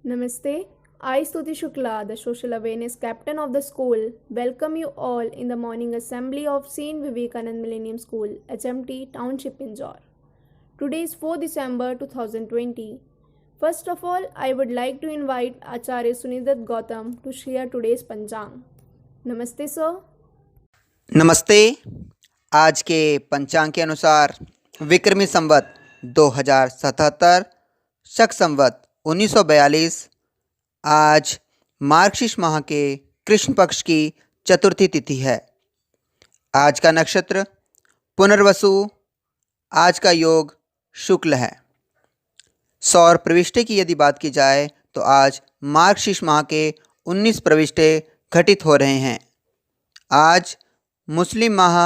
Namaste. I, Stuti Shukla, the social awareness captain of the school, welcome you all in the morning assembly of St. Vivekanand Millennium School, HMT Township, Indore. Today is 4 December 2020. First of all, I would like to invite Acharya Sunidat Gautam to share today's Panchang. Namaste, sir. नमस्ते। आज के पंचांग के अनुसार विक्रमी संवत 2077 शक संवत 1942 आज मार्गशीर्ष माह के कृष्ण पक्ष की चतुर्थी तिथि है। आज का नक्षत्र पुनर्वसु। आज का योग शुक्ल है। सौर प्रविष्टे की यदि बात की जाए तो आज मार्गशीर्ष माह के 19 प्रविष्टे घटित हो रहे हैं। आज मुस्लिम माह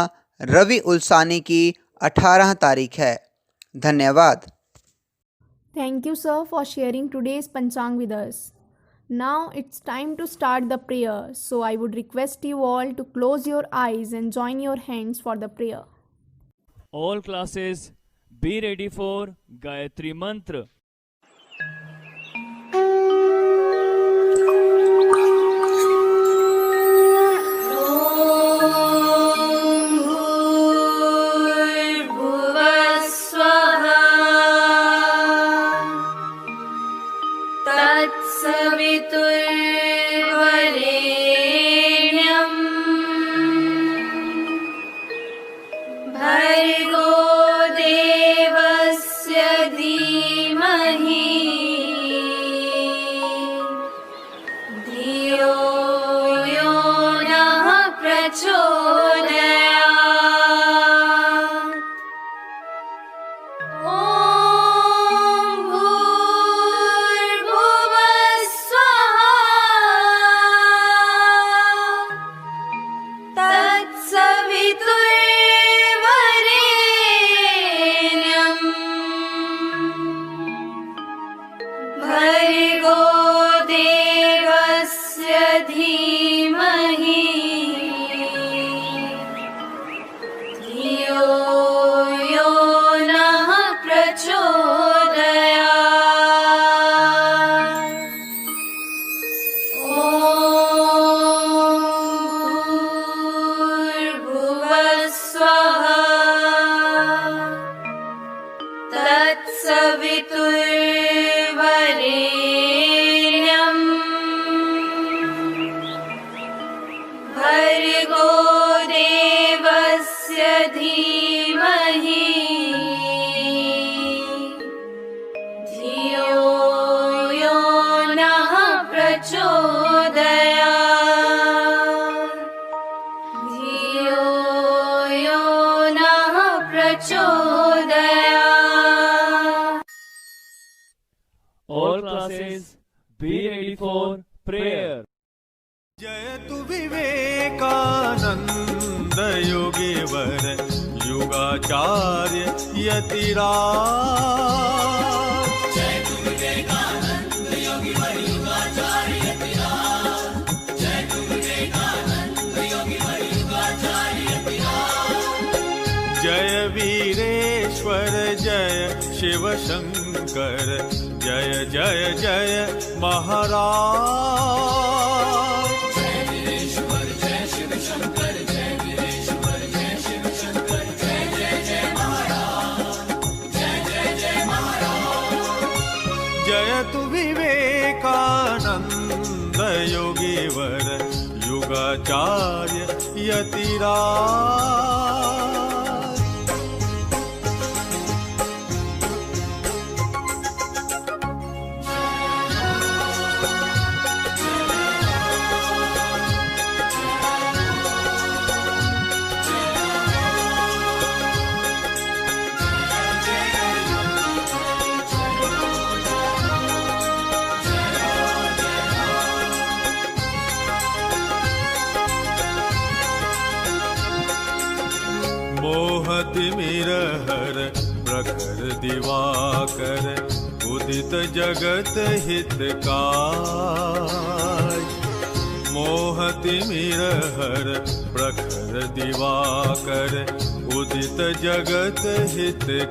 रवि उल्सानी की 18 तारीख है। धन्यवाद। Thank you, sir, for sharing today's Panchang with us. Now it's time to start the prayer. So I would request you all to close your eyes and join your hands for the prayer. All classes be ready for Gayatri Mantra. All classes be ready for prayer. जयतु विवेकानंद योगीवर युगाचार्य यतिराज। जयतु विवेकानंद योगीवर युगाचार्य यतिराज। जयतु विवेकानंद योगीवर युगाचार्य यतिराज। जय वीरेश्वर जय शिव शंकर जय जय जय महाराज। जय वीरेश्वर जय शिव शंकर जय वीरेश्वर जय शिव शंकर जय जय जय महाराज। जय जय जय महाराज। जयतु विवेकानंद योगीवर युगाचार्य यतिराज। मोहतिमिरहर प्रखर दिवाकर उदित जगत हितकाय। मोहतिमिरहर प्रखर दिवाकर उदित जगत हितकाय।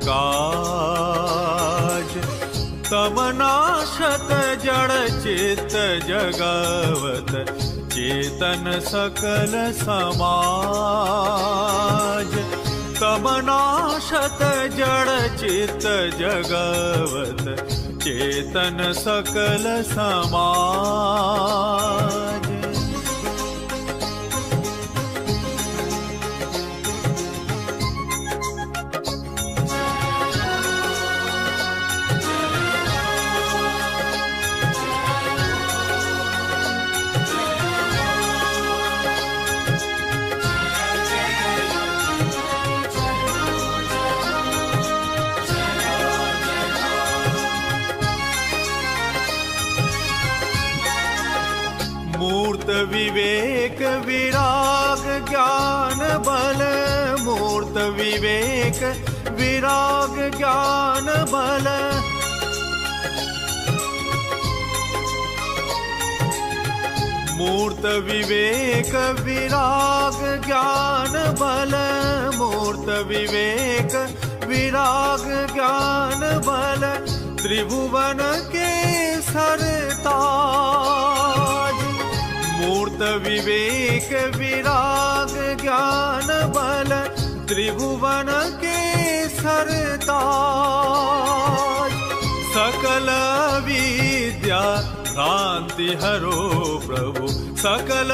तमनाशत जड़ चित्त जगवत चेतन सकल समाज। तमनाशत जड़ चित्त जगवत चेतन सकल समाज। मूर्त विवेक विराग ज्ञान बल। मूर्त विवेक विराग ज्ञान बल। मूर्त विवेक विराग ज्ञान बल। मूर्त विवेक विराग ज्ञान बल। त्रिभुवन के सरताज। मूर्त विवेक विराग ज्ञान बल। त्रिभुवन के सरताज। सकल विद्या भ्रांति हरो प्रभु। सकल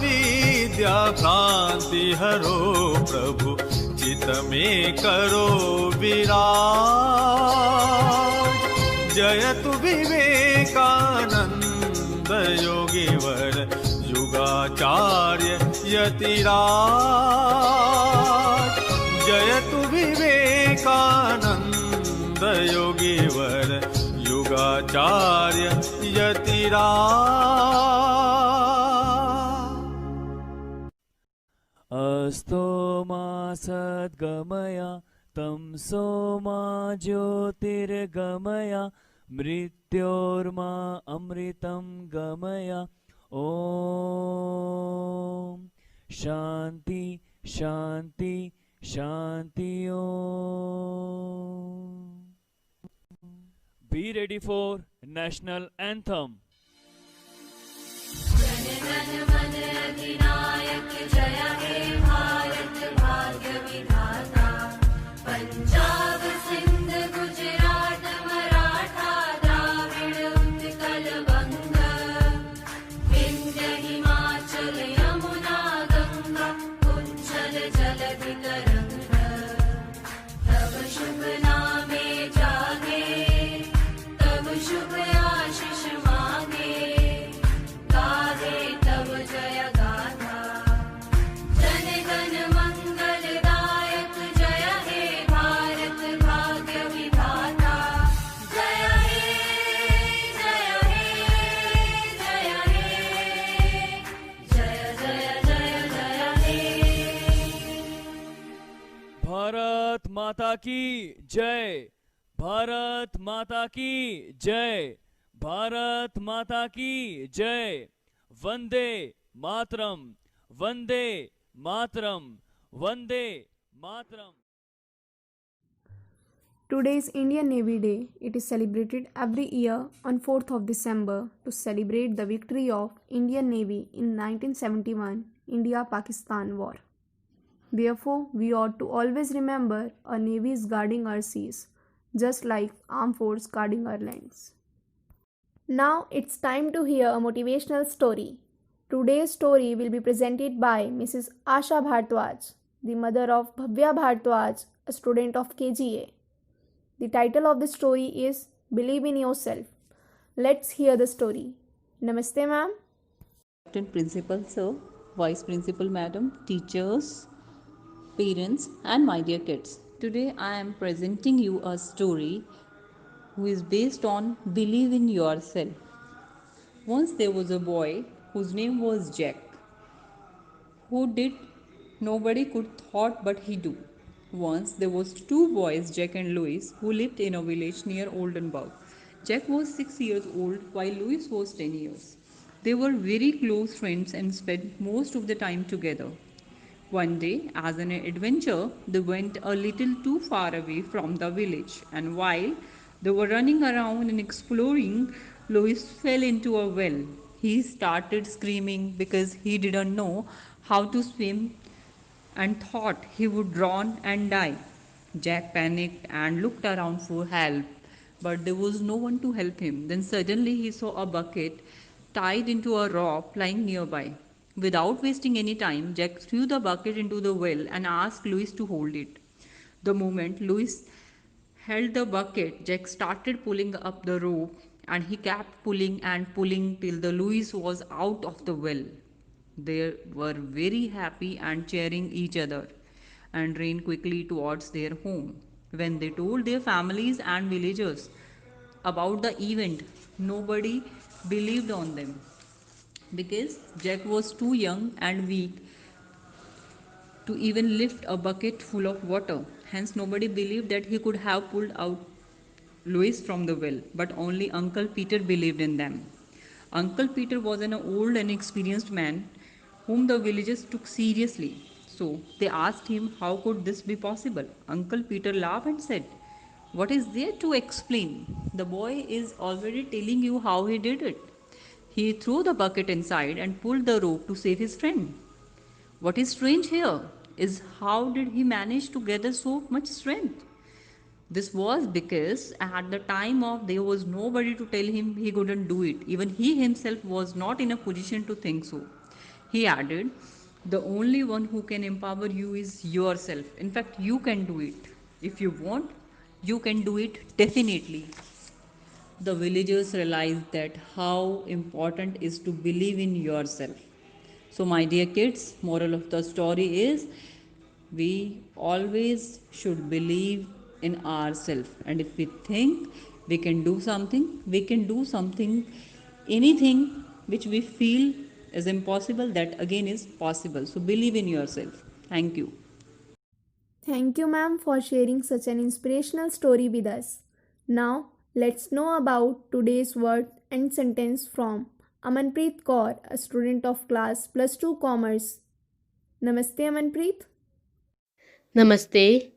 विद्या भ्रांति हरो प्रभु। चित में करो विराज। जयतु विवेकानंद योगीवर युगाचार्य यतिराज। जयतु विवेकानंद योगीवर युगाचार्य यतिराज। अस्तो मा सद्गमय तमसो मा ज्योतिर्गमय मृत्योर्मा अमृतं गमय। ओम शांति शांति शांति। ओम। Be ready for national anthem. जन मन अधिनायक जय हे भारत भाग्य विधाता। पंजाब सिंध गुजरात मराठा द्राविड़ उत्कल बंग। विंध्य हिमाचल यमुना गंगा उज्जल जलधि तरंग। तब शुभ नामे जागे तब शुभ आशीष मांगे। गाहे तब जय गाथा। जन गण मंगलदायक जय हे भारत भाग्य विधाता। जय हे जय हे जय हे जय जय जय जय हे। भारत माता की जय। भारत माता की जय। भारत माता की जय। Vande Mataram Vande Mataram Vande Mataram. Today is Indian Navy Day. It is celebrated every year on 4th of December to celebrate the victory of Indian Navy in 1971 India-Pakistan War. Therefore, we ought to always remember our Navy is guarding our seas, just like armed force guarding our lands. Now it's time to hear a motivational story. Today's story will be presented by Mrs. Asha Bhardwaj, the mother of Bhavya Bhardwaj, a student of KGA. The title of the story is Believe in Yourself. Let's hear the story. Namaste, ma'am. Captain Principal Sir, Vice Principal Madam, teachers, parents and my dear kids. Today I am presenting you a story who is based on Believe in Yourself. Once there was a boy whose name was Jack. Who did nobody could thought but he do. Once there was two boys, Jack and Louis, who lived in a village near Oldenburg. Jack was 6 years old while Louis was 10 years. They were very close friends and spent most of the time together. One day, as an adventure, they went a little too far away from the village, and while They were running around and exploring. Louis fell into a well. He started screaming because he didn't know how to swim and thought he would drown and die. Jack panicked and looked around for help, but there was no one to help him. Then suddenly he saw a bucket tied into a rope lying nearby. Without wasting any time, Jack threw the bucket into the well and asked Louis to hold it. The moment Louis held the bucket, Jack started pulling up the rope and he kept pulling and pulling till the Louis was out of the well. They were very happy and cheering each other and ran quickly towards their home. When they told their families and villagers about the event, nobody believed on them because Jack was too young and weak to even lift a bucket full of water. Hence, nobody believed that he could have pulled out Louis from the well, but only Uncle Peter believed in them. Uncle Peter was an old and experienced man whom the villagers took seriously. So they asked him how could this be possible. Uncle Peter laughed and said, "What is there to explain? The boy is already telling you how he did it. He threw the bucket inside and pulled the rope to save his friend. What is strange here is how did he manage to gather so much strength? This was because at the time of there was nobody to tell him he couldn't do it. Even he himself was not in a position to think so." He added, "The only one who can empower you is yourself. In fact, you can do it. If you want, you can do it definitely." The villagers realized that how important is to believe in yourself. So, my dear kids, moral of the story is we always should believe in ourselves. And if we think we can do something, anything which we feel is impossible, that again is possible. So, believe in yourself. Thank you. Thank you, ma'am, for sharing such an inspirational story with us. Now, let's know about today's word and sentence from Amanpreet Kaur, a student of class plus 2 Commerce. Namaste, Amanpreet. Namaste,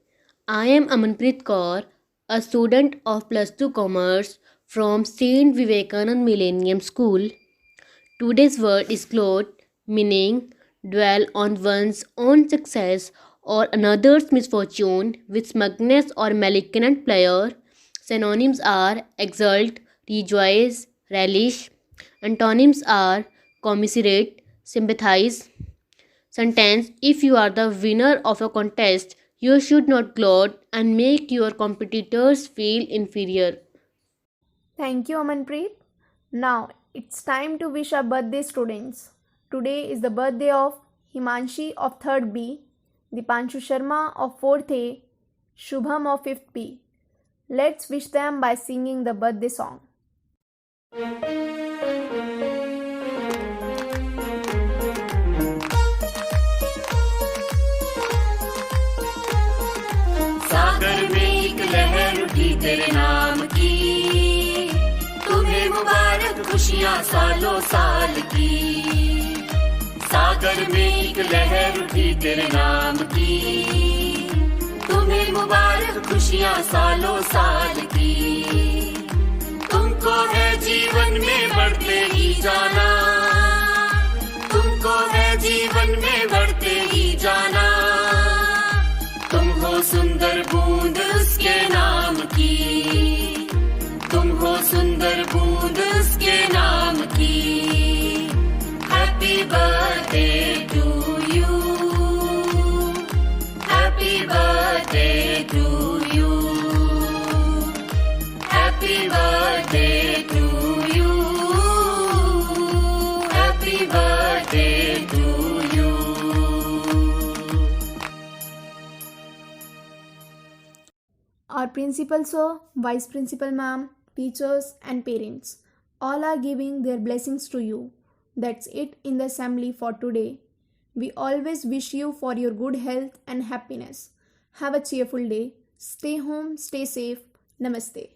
I am Amanpreet Kaur, a student of Plus 2 Commerce from Saint Vivekanand Millennium School. Today's word is cloth, meaning dwell on one's own success or another's misfortune with smugness or malignant pleasure. Synonyms are exult, rejoice, relish. Antonyms are commiserate, sympathize. Sentence: if you are the winner of a contest, you should not gloat and make your competitors feel inferior. Thank you, Amanpreet. Now, it's time to wish our birthday students. Today is the birthday of Himanshi of 3rd B, Dipanshu Sharma of 4th A, Shubham of 5th B. Let's wish them by singing the birthday song. सागर में एक लहर उठी तेरे नाम की, तुम्हें मुबारक खुशियाँ सालों साल की। सागर में एक लहर उठी तेरे नाम की, तुम्हें मुबारक खुशियाँ सालों साल की। तुमको है जीवन में बढ़ते ही जाना, तुमको है जीवन में बढ़ते ही जाना। तुम हो सुंदर बूंद उसके नाम की, तुम हो सुंदर बूंद उसके नाम की। Happy birthday to you, happy birthday to you, happy birthday to you, happy birthday to you. Our principal sir, vice principal ma'am, teachers and parents all are giving their blessings to you. That's it in the assembly for today. We always wish you for your good health and happiness. Have a cheerful day. Stay home, stay safe. Namaste.